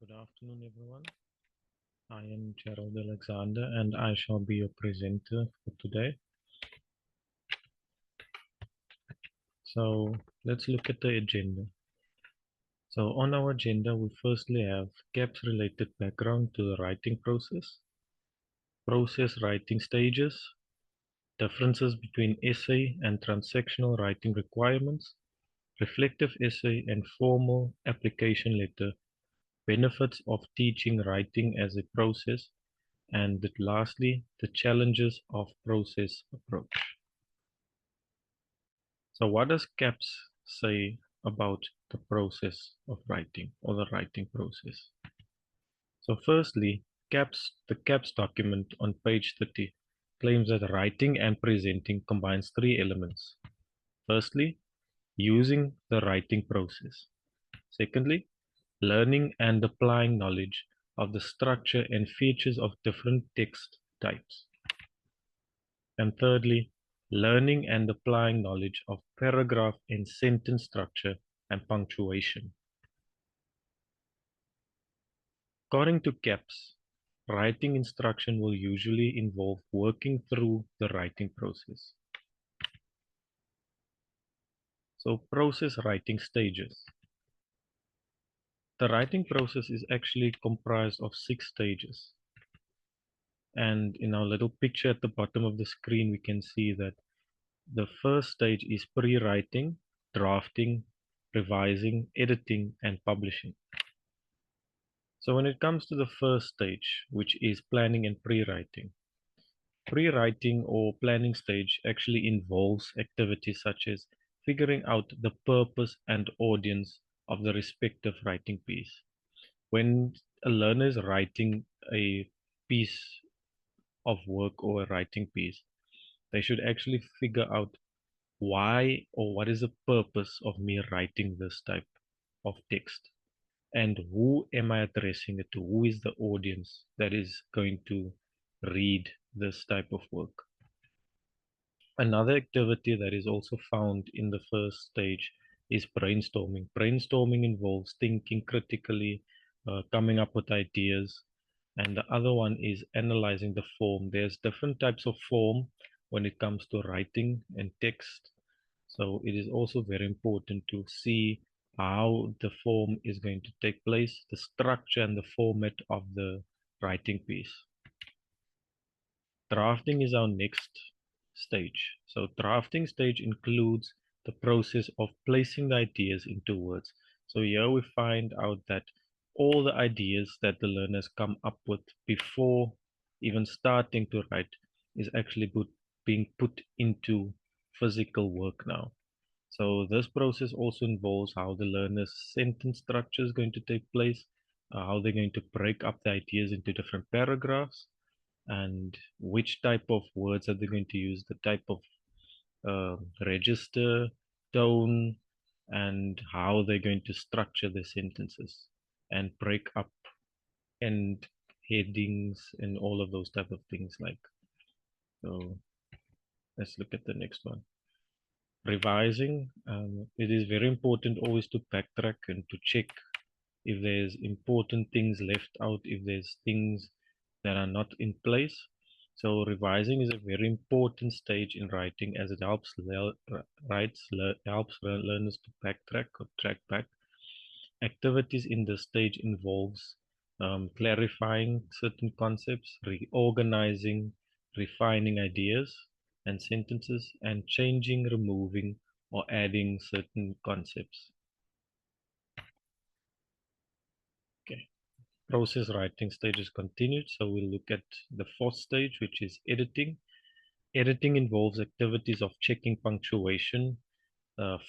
Good afternoon, everyone. I am Gerald Alexander, and I shall be your presenter for today. So let's look at the agenda. So on our agenda, we firstly have CAPS related background to the writing process writing stages, differences between essay and transactional writing requirements, reflective essay and formal application letter, benefits of teaching writing as a process, and lastly, the challenges of process approach. So what does CAPS say about the process of writing or the writing process? So firstly, the CAPS document on page 30 claims that writing and presenting combines three elements. Firstly, using the writing process. Secondly, learning and applying knowledge of the structure and features of different text types. And thirdly, learning and applying knowledge of paragraph and sentence structure and punctuation. According to CAPS, writing instruction will usually involve working through the writing process. So process writing stages. The writing process is actually comprised of 6 stages. And in our little picture at the bottom of the screen, we can see that the first stage is pre-writing, drafting, revising, editing, and publishing. So when it comes to the first stage, which is planning and pre-writing, pre-writing or planning stage actually involves activities such as figuring out the purpose and audience of the respective writing piece. When a learner is writing a piece of work or a writing piece, they should actually figure out why or what is the purpose of me writing this type of text, and who am I addressing it to? Who is the audience that is going to read this type of work? Another activity that is also found in the first stage is brainstorming. Brainstorming involves thinking critically, coming up with ideas, and the other one is analyzing the form. There's different types of form when it comes to writing and text. So it is also very important to see how the form is going to take place, the structure and the format of the writing piece. Drafting is our next stage. So drafting stage includes the process of placing the ideas into words. So here we find out that all the ideas that the learners come up with before even starting to write is actually being put into physical work now. So this process also involves how the learner's sentence structure is going to take place, how they're going to break up the ideas into different paragraphs, and which type of words are they going to use, the type of register, tone, and how they're going to structure the sentences and break up and headings and all of those type of things like. So let's look at the next one. Revising. It is very important always to backtrack and to check if there's important things left out, if there's things that are not in place. So revising is a very important stage in writing as it helps learners to backtrack or track back. Activities in this stage involves clarifying certain concepts, reorganizing, refining ideas and sentences, and changing, removing, or adding certain concepts. Okay. Process writing stage is continued. So we'll look at the fourth stage, which is editing. Editing involves activities of checking punctuation,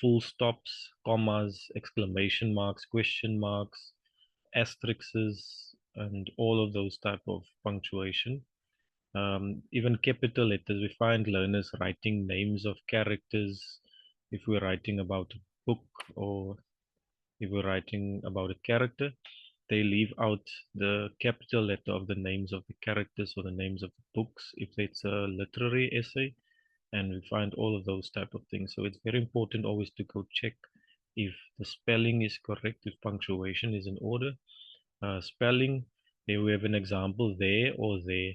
full stops, commas, exclamation marks, question marks, asterisks, and all of those type of punctuation. Even capital letters, we find learners writing names of characters if we're writing about a book or if we're writing about a character. They leave out the capital letter of the names of the characters or the names of the books if it's a literary essay, and we find all of those type of things. So it's very important always to go check if the spelling is correct, if punctuation is in order. Spelling, here we have an example, there or there.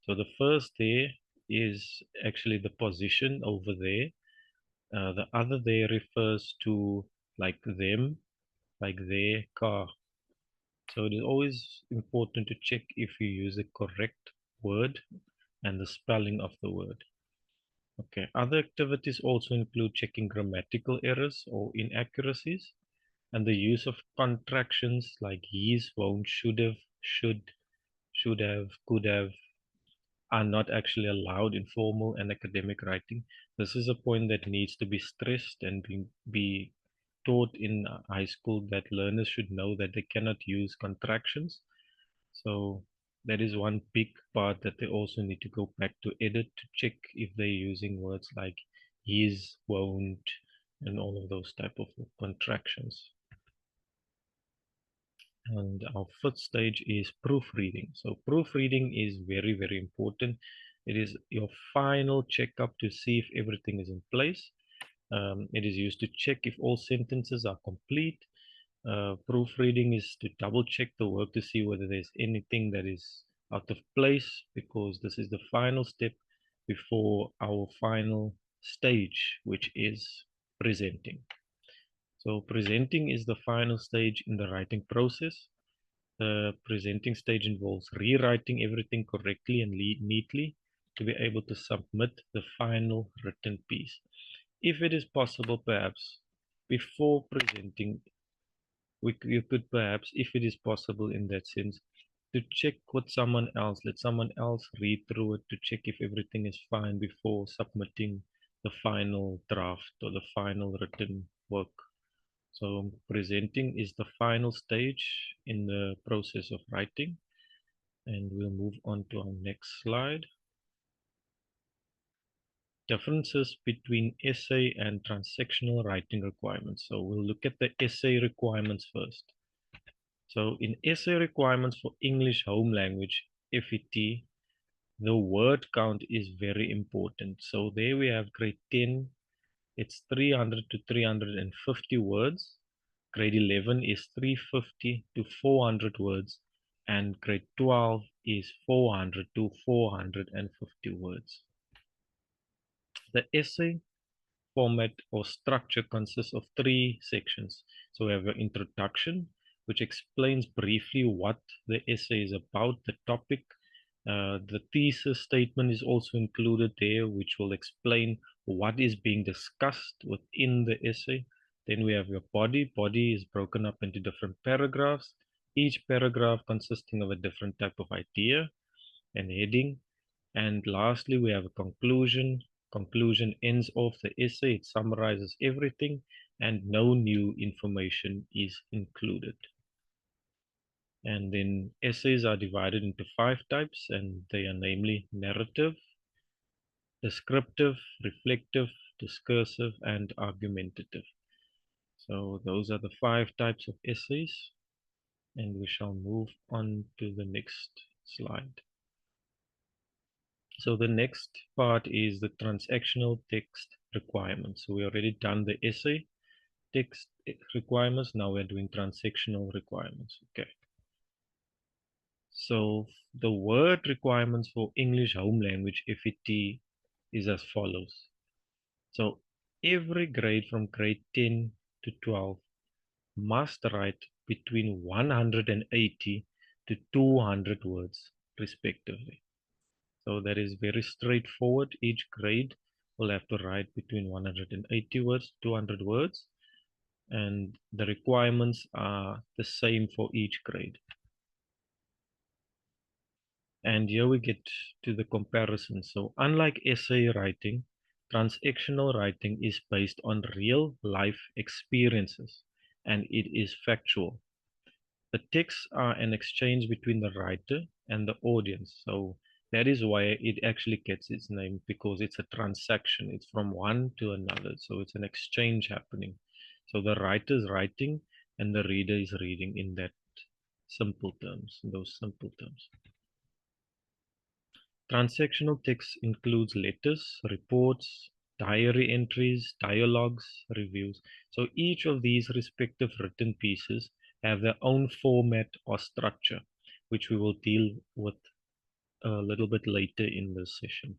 So the first there is actually the position over there. The other there refers to like them, like their car. So it is always important to check if you use the correct word and the spelling of the word. Okay, other activities also include checking grammatical errors or inaccuracies and the use of contractions like he's, won't, should have, should have, could have are not actually allowed in formal and academic writing. This is a point that needs to be stressed and be taught in high school, that learners should know that they cannot use contractions. So that is one big part that they also need to go back to edit to check if they're using words like is, won't, and all of those type of contractions. And our fifth stage is proofreading. So proofreading is very, very important. It is your final checkup to see if everything is in place. It is used to check if all sentences are complete. Proofreading is to double check the work to see whether there's anything that is out of place, because this is the final step before our final stage, which is presenting. So presenting is the final stage in the writing process. The presenting stage involves rewriting everything correctly and neatly to be able to submit the final written piece. If it is possible, perhaps before presenting, you could perhaps, if it is possible in that sense, to check with someone else, let someone else read through it to check if everything is fine before submitting the final draft or the final written work. So presenting is the final stage in the process of writing. And we'll move on to our next slide. Differences between essay and transactional writing requirements. So we'll look at the essay requirements first. So in essay requirements for English home language, FET, the word count is very important. So there we have grade 10, it's 300 to 350 words. Grade 11 is 350 to 400 words. And grade 12 is 400 to 450 words. The essay format or structure consists of three sections. So we have an introduction, which explains briefly what the essay is about, the topic. The thesis statement is also included there, which will explain what is being discussed within the essay. Then we have your body. Body is broken up into different paragraphs, each paragraph consisting of a different type of idea and heading. And lastly, we have a conclusion. Conclusion ends off the essay. It summarizes everything and no new information is included. And then essays are divided into 5 types, and they are namely narrative, descriptive, reflective, discursive, and argumentative. So those are the 5 types of essays, and we shall move on to the next slide. So the next part is the transactional text requirements. So we already done the essay text requirements. Now we're doing transactional requirements. Okay. So the word requirements for English home language FET is as follows. So every grade from grade 10 to 12 must write between 180 to 200 words respectively. So that is very straightforward. Each grade will have to write between 180 words, 200 words, and the requirements are the same for each grade. And here we get to the comparison. So unlike essay writing, transactional writing is based on real life experiences and it is factual. The texts are an exchange between the writer and the audience. So that is why it actually gets its name, because it's a transaction. It's from one to another. So it's an exchange happening. So the writer is writing and the reader is reading in that simple terms, those simple terms. Transactional text includes letters, reports, diary entries, dialogues, reviews. So each of these respective written pieces have their own format or structure, which we will deal with a little bit later in this session.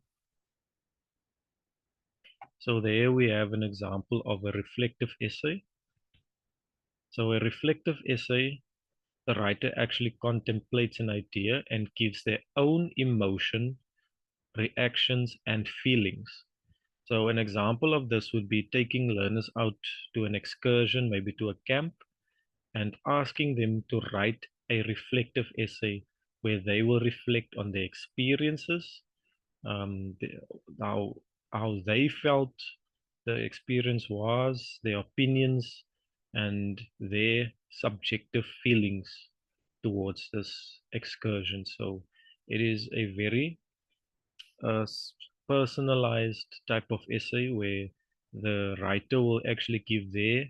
So there we have an example of a reflective essay. So a reflective essay, the writer actually contemplates an idea and gives their own emotion, reactions, and feelings. So an example of this would be taking learners out to an excursion, maybe to a camp, and asking them to write a reflective essay where they will reflect on their experiences, the, how how they felt the experience was, their opinions, and their subjective feelings towards this excursion. So it is a very personalized type of essay where the writer will actually give their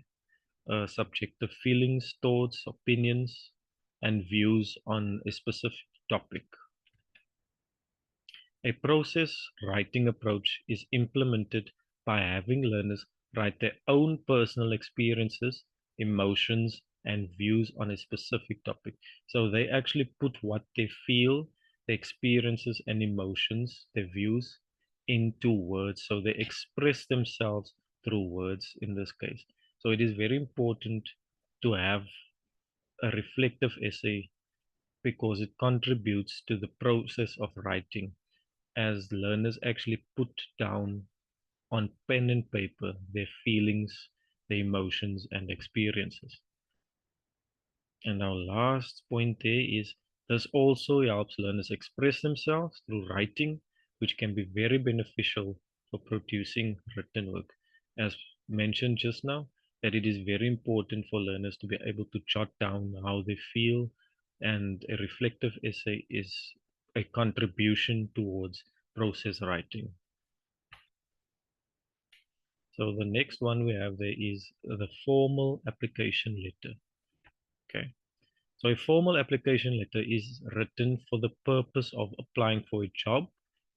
subjective feelings, thoughts, opinions, and views on a specific topic. A process writing approach is implemented by having learners write their own personal experiences, emotions, and views on a specific topic. So they actually put what they feel, their experiences and emotions, their views into words. So they express themselves through words in this case. So it is very important to have a reflective essay because it contributes to the process of writing as learners actually put down on pen and paper their feelings, their emotions, and experiences. And our last point there is this also helps learners express themselves through writing, which can be very beneficial for producing written work. As mentioned just now, that it is very important for learners to be able to jot down how they feel, and a reflective essay is a contribution towards process writing. So the next one we have there is the formal application letter. Okay. So a formal application letter is written for the purpose of applying for a job,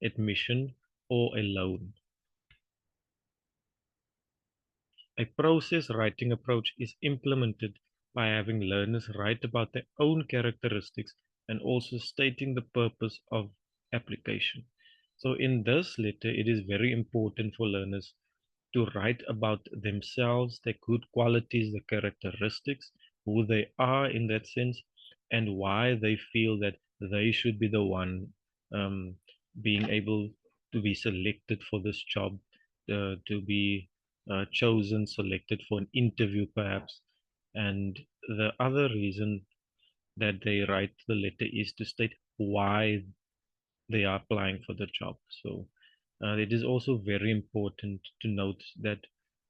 admission, or a loan. A process writing approach is implemented by having learners write about their own characteristics and also stating the purpose of application. So in this letter, it is very important for learners to write about themselves, their good qualities, their characteristics, who they are in that sense, and why they feel that they should be the one um, being able to be selected for this job, to be chosen, selected for an interview perhaps. And the other reason that they write the letter is to state why they are applying for the job. So it is also very important to note that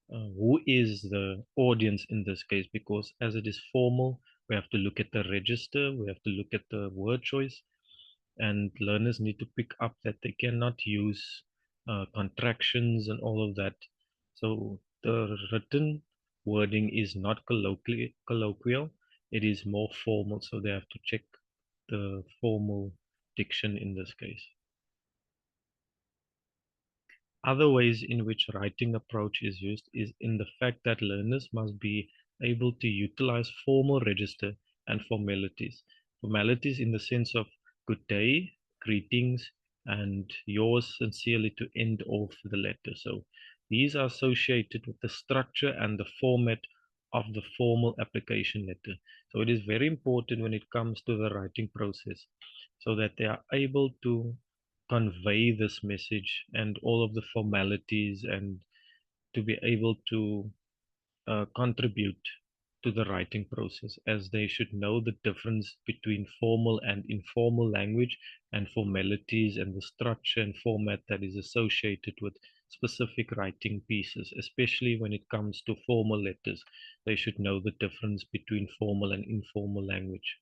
who is the audience in this case, because as it is formal, we have to look at the register, we have to look at the word choice, and learners need to pick up that they cannot use contractions and all of that. So the written wording is not colloquial, it is more formal, so they have to check the formal diction in this case. Other ways in which writing approach is used is in the fact that learners must be able to utilize formal register and formalities. Formalities in the sense of good day, greetings, and yours sincerely to end off the letter. So these are associated with the structure and the format of the formal application letter. So it is very important when it comes to the writing process so that they are able to convey this message and all of the formalities and to be able to contribute to the writing process, as they should know the difference between formal and informal language and formalities and the structure and format that is associated with specific writing pieces, especially when it comes to formal letters. They should know the difference between formal and informal language.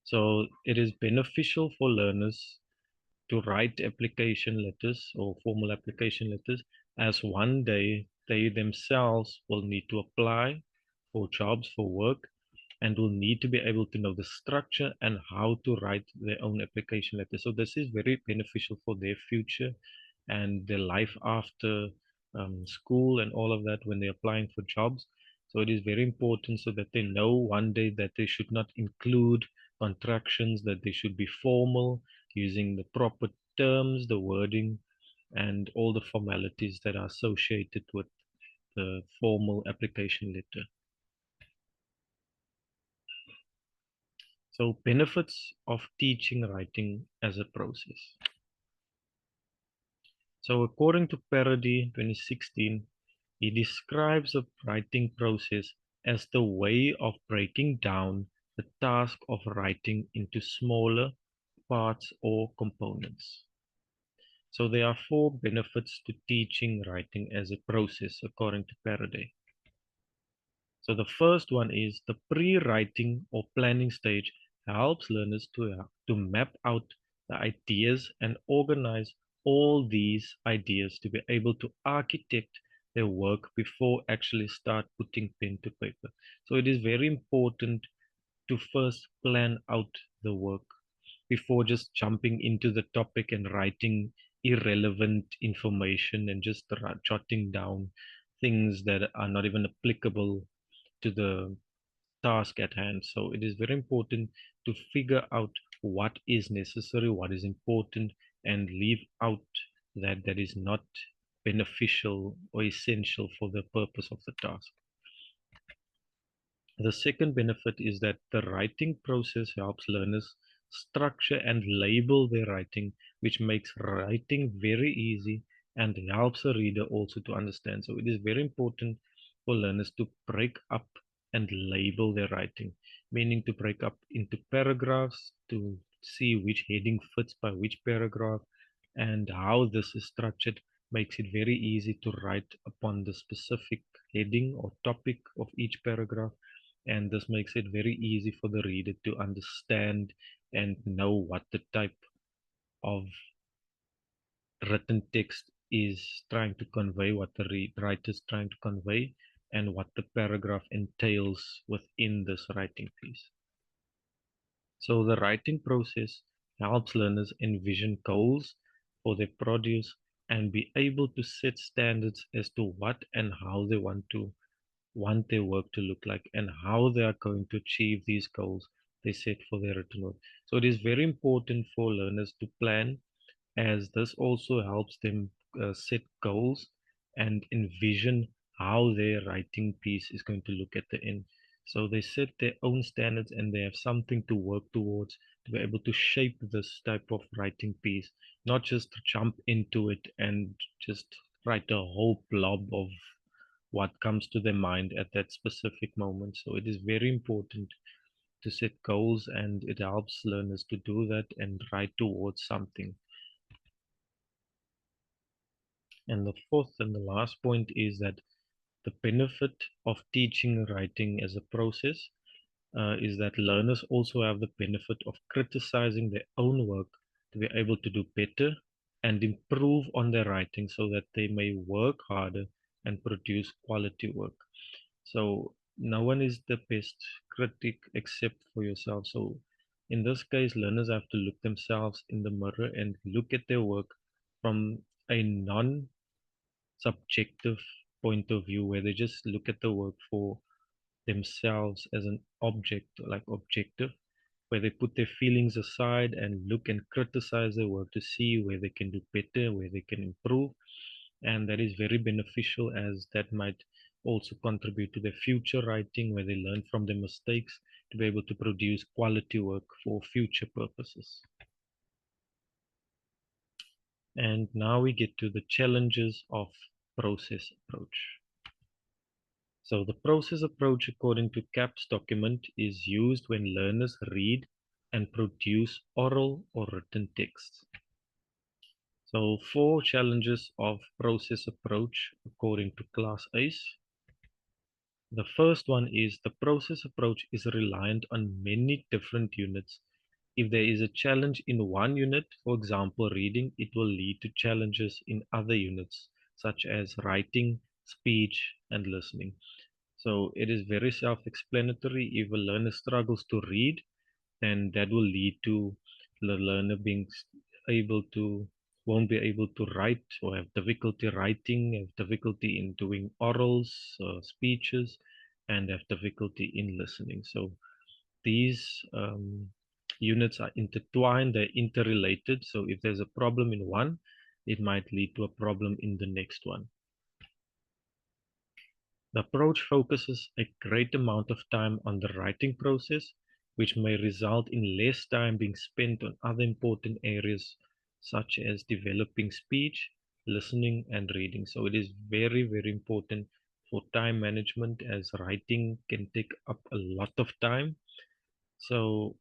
So it is beneficial for learners to write application letters or formal application letters, as one day they themselves will need to apply for jobs, for work, and will need to be able to know the structure and how to write their own application letter. So this is very beneficial for their future and their life after school and all of that when they're applying for jobs. So it is very important so that they know one day that they should not include contractions, that they should be formal, using the proper terms, the wording, and all the formalities that are associated with the formal application letter. So benefits of teaching writing as a process. So according to Parody 2016, he describes the writing process as the way of breaking down the task of writing into smaller parts or components. So there are four benefits to teaching writing as a process according to Parody. So the first one is the pre-writing or planning stage helps learners to map out the ideas and organize all these ideas to be able to architect their work before actually start putting pen to paper. So it is very important to first plan out the work before just jumping into the topic and writing irrelevant information and just jotting down things that are not even applicable to the task at hand. So it is very important to figure out what is necessary, what is important, and leave out that is not beneficial or essential for the purpose of the task. The second benefit is that the writing process helps learners structure and label their writing, which makes writing very easy and helps a reader also to understand. So it is very important for learners to break up and label their writing, meaning to break up into paragraphs to see which heading fits by which paragraph, and how this is structured makes it very easy to write upon the specific heading or topic of each paragraph, and this makes it very easy for the reader to understand and know what the type of written text is trying to convey, what the writer is trying to convey, and what the paragraph entails within this writing piece. So the writing process helps learners envision goals for their produce and be able to set standards as to what and how they want their work to look like and how they are going to achieve these goals they set for their written work. So it is very important for learners to plan, as this also helps them set goals and envision how their writing piece is going to look at the end. So they set their own standards and they have something to work towards to be able to shape this type of writing piece, not just jump into it and just write a whole blob of what comes to their mind at that specific moment. So it is very important to set goals, and it helps learners to do that and write towards something. And the fourth and the last point is that the benefit of teaching writing as a process is that learners also have the benefit of criticizing their own work to be able to do better and improve on their writing so that they may work harder and produce quality work. So no one is the best critic except for yourself. So in this case, learners have to look themselves in the mirror and look at their work from a non subjective point of view, where they just look at the work for themselves as an object, like objective, where they put their feelings aside and look and criticize their work to see where they can do better, where they can improve. And that is very beneficial, as that might also contribute to their future writing, where they learn from their mistakes to be able to produce quality work for future purposes. And now we get to the challenges of process approach. So the process approach, according to CAP's document, is used when learners read and produce oral or written texts. So four challenges of process approach according to Class ACE. The first one is the process approach is reliant on many different units. If there is a challenge in one unit, for example, reading, it will lead to challenges in other units, such as writing, speech, and listening. So it is very self-explanatory. If a learner struggles to read, then that will lead to the learner being able to won't be able to write, or have difficulty writing, have difficulty in doing orals, speeches. and have difficulty in listening. So these units are intertwined, they're interrelated. So if there's a problem in one, it might lead to a problem in the next one. The approach focuses a great amount of time on the writing process, which may result in less time being spent on other important areas such as developing speech, listening, and reading. So it is very, very important for time management, as writing can take up a lot of time. So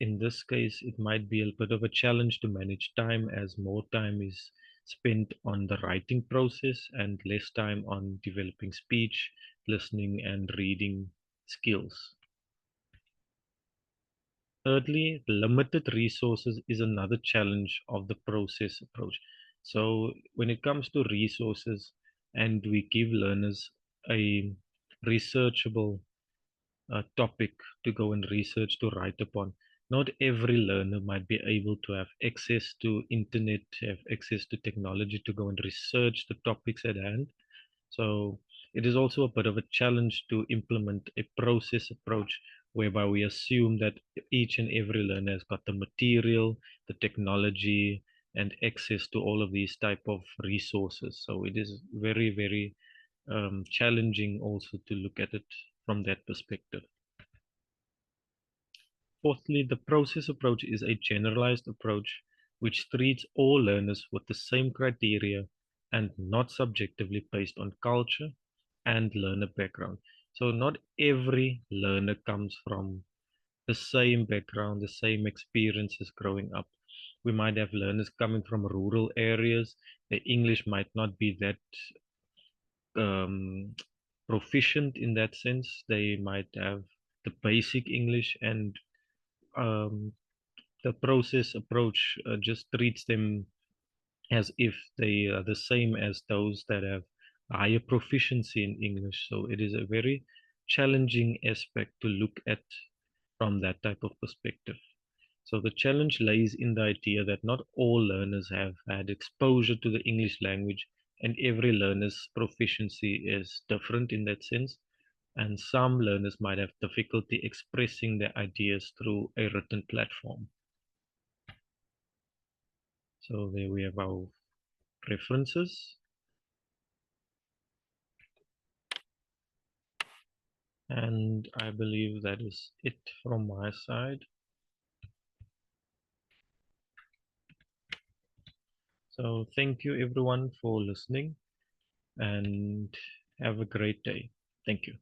in this case, it might be a bit of a challenge to manage time, as more time is spent on the writing process and less time on developing speech, listening, and reading skills. Thirdly, limited resources is another challenge of the process approach. So when it comes to resources, and we give learners a researchable topic to go and research to write upon. Not every learner might be able to have access to internet, have access to technology to go and research the topics at hand. So it is also a bit of a challenge to implement a process approach whereby we assume that each and every learner has got the material, the technology, and access to all of these type of resources. So it is very, very challenging also to look at it from that perspective. Fourthly, the process approach is a generalized approach which treats all learners with the same criteria and not subjectively based on culture and learner background. So not every learner comes from the same background, the same experiences growing up. We might have learners coming from rural areas. The English might not be that um, proficient in that sense. They might have the basic English, and um, the process approach just treats them as if they are the same as those that have higher proficiency in English. So it is a very challenging aspect to look at from that type of perspective. So the challenge lies in the idea that not all learners have had exposure to the English language, and every learner's proficiency is different in that sense. And some learners might have difficulty expressing their ideas through a written platform. So there we have our preferences, and I believe that is it from my side. So thank you everyone for listening, and have a great day. Thank you.